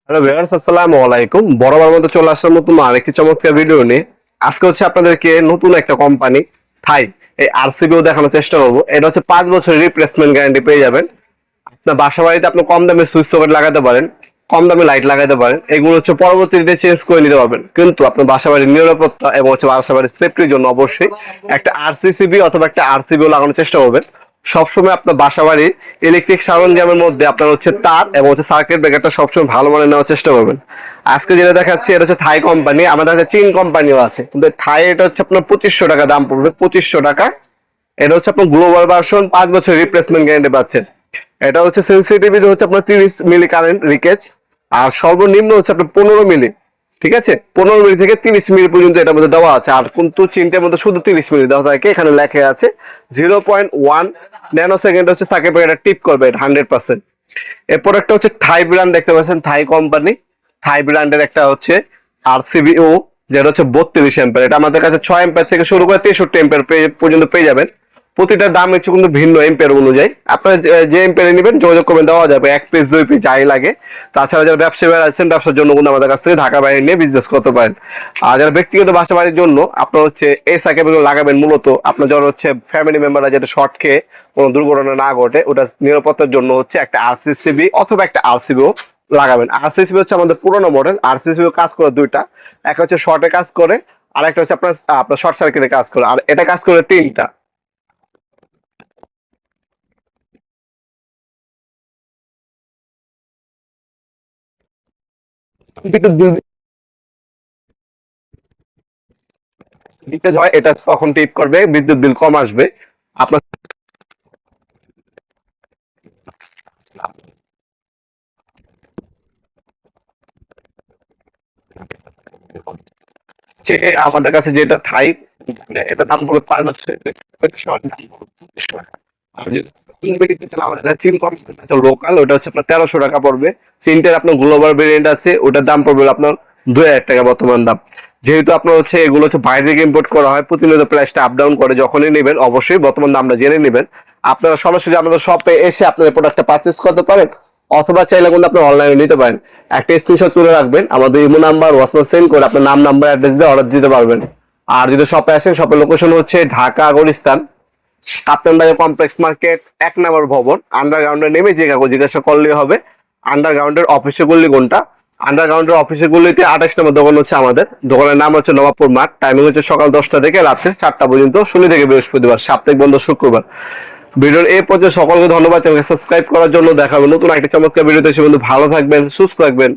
Hello viewers, আসসালামু আলাইকুম। বরাবর মতো চলে আসার মতো আরেকটি চমৎকার ভিডিও নিয়ে আজকে আপনাদেরকে নতুন একটা কোম্পানি থাই এই আরসিবিও দেখানোর চেষ্টা করবো। এটা হচ্ছে 5 বছরের রিপ্লেসমেন্ট গ্যারান্টি পেয়ে যাবেন। আপনার বাসা বাড়িতে আপনি কম দামে সুইচ সকেট লাগাতে পারেন, কম দামে লাইট লাগাতে পারেন। এগুলো পরবর্তীতে চেঞ্জ করে নিতে পারবেন, কিন্তু আপনার বাসা বাড়ির নিরাপত্তা এবং বাসা বাড়ির সেফটির জন্য অবশ্যই একটা আরসিসিবি অথবা একটা আরসিবিও লাগানোর চেষ্টা করবেন। সবসময় আপনার বাসা বাড়ির ইলেকট্রিক সরঞ্জামের মধ্যে আপনার তার এবং সার্কিট ব্রেকারটা সবসময় ভালো মানের নেওয়ার চেষ্টা করবেন। আজকে যেটা দেখাচ্ছি এটা থাই কোম্পানি, আমাদের কাছে চীন কোম্পানিও আছে, কিন্তু থাই এটা আপনার 2500 টাকা দাম পড়বে, 2500 টাকা। এটা আপনার গ্লোবাল ভার্সন, 5 বছর রিপ্লেসমেন্ট গ্যারান্টি পাচ্ছেন। এটা সেন্সিটিভিটি আপনার 30 মিলি কারেন্ট লিকেজ, আর সর্বনিম্ন আপনার 15 মিলি। ঠিক আছে, 15 মিলি থেকে 30 মিলি পর্যন্ত এটার মধ্যে দেওয়া আছে। আর কিন্তু চিনটার মধ্যে শুধু 30 মিলি দেওয়া থাকে, এখানে লেখা আছে 0.1 ন্যানো সেকেন্ড সার্কিট ব্রেকারটা টিপ করবে 100%। এই প্রোডাক্টটা থাই ব্র্যান্ড, দেখতে পাচ্ছেন থাই কোম্পানি, থাই ব্র্যান্ডের একটা আরসিবিও, যেটা 32 এম্পিয়ার। এটা আমাদের কাছে 6 এম্পিয়ার থেকে শুরু করে 63 এম্পিয়ার পর্যন্ত পেয়ে যাবেন। প্রতিটা দাম কিন্তু ভিন্ন এম্পিয়ার অনুযায়ী। আপনারা যে এম্পিয়ারে নেবেন যোগাযোগ করবেন, দেওয়া যাবে 1 পিস 2 পিস যাই লাগে। তাছাড়া যারা ব্যবসায়ী আছেন, ব্যবসার জন্য কিন্তু আমাদের কাছ থেকে ঢাকা বাইরে নিয়ে বিজনেস করতে পারেন। আর যারা ব্যক্তিগত বাসা বাড়ির জন্য আপনার এই সাইকেলগুলো লাগাবেন, মূলত আপনার যারা ফ্যামিলি মেম্বাররা যেটা শর্ট খেয়ে কোনো দুর্ঘটনা না ঘটে, ওটা নিরাপত্তার জন্য একটা আরসিসিবি অথবা একটা আরসিবিও লাগাবেন। আরসিসিবি আমাদের পুরোনো মডেল। আরসিসিবি কাজ করে দুইটা, একটা শর্টে কাজ করে, আর একটা আপনার আপনার শর্ট সার্কিটে কাজ করে, আর এটা কাজ করে তিনটা। বিদ্যুৎ বিল লিকেজ হয়, এটা তখন টিপ করবে, বিদ্যুৎ বিল কম আসবে আপনার। আমাদের কাছে যেটা থাই, এটা দাম পড়বে 5 বছর লোকাল, ওটা আপনার 1300 টাকা পড়বে। চিনটার আপনার গ্লোবাল ভেরিয়েন্ট আছে, ওটার দাম পড়বে আপনার 2000 টাকা বর্তমান দাম। যেহেতু আপনার এগুলো বাইরে থেকে ইম্পোর্ট করা হয়, প্রতিনিয়ত প্রাইসটা আপ ডাউন করে, যখনই নেবেন অবশ্যই বর্তমান দামটা জেনে নেবেন। আপনারা সরাসরি আমাদের শপে এসে আপনার প্রোডাক্টটা পারচেস করতে পারেন, অথবা চাইলে কিন্তু আপনি অনলাইনে নিতে পারেন। একটা স্ক্রিনশট তুলে রাখবেন, আমাদের ইমো নাম্বার হোয়াটসঅ্যাপ সেন্ড করে আপনার নাম, নাম্বার, অ্যাড্রেস দিয়ে অর্ডার দিতে পারবেন। আর যদি শপে আসেন, শপের লোকেশন ঢাকা গুলিস্তান, কাপ্তান বাজার কমপ্লেক্স মার্কেট 1 নম্বর ভবন। আন্ডারগ্রাউন্ডে নেমে যে কাউকে জিজ্ঞাসা করলেই হবে আন্ডারগ্রাউন্ডের অফিসে গল্লি কোনটা। আন্ডারগ্রাউন্ডের অফিসে গল্লিতে 28 নম্বর দোকান আমাদের দোকানের নাম নবাবপুর মাঠ। টাইমিং সকাল 10টা থেকে রাত্রে 4টা পর্যন্ত, শনি থেকে বৃহস্পতিবার, সাপ্তাহিক বন্ধ শুক্রবার। ভিডিওর এই পর্যায়ে সকলকে ধন্যবাদ চ্যানেলকে সাবস্ক্রাইব করার জন্য। দেখাবো নতুন একটা চমৎকার ভিডিওতে। সে বন্ধু ভালো থাকবেন, সুস্থ থাকবেন।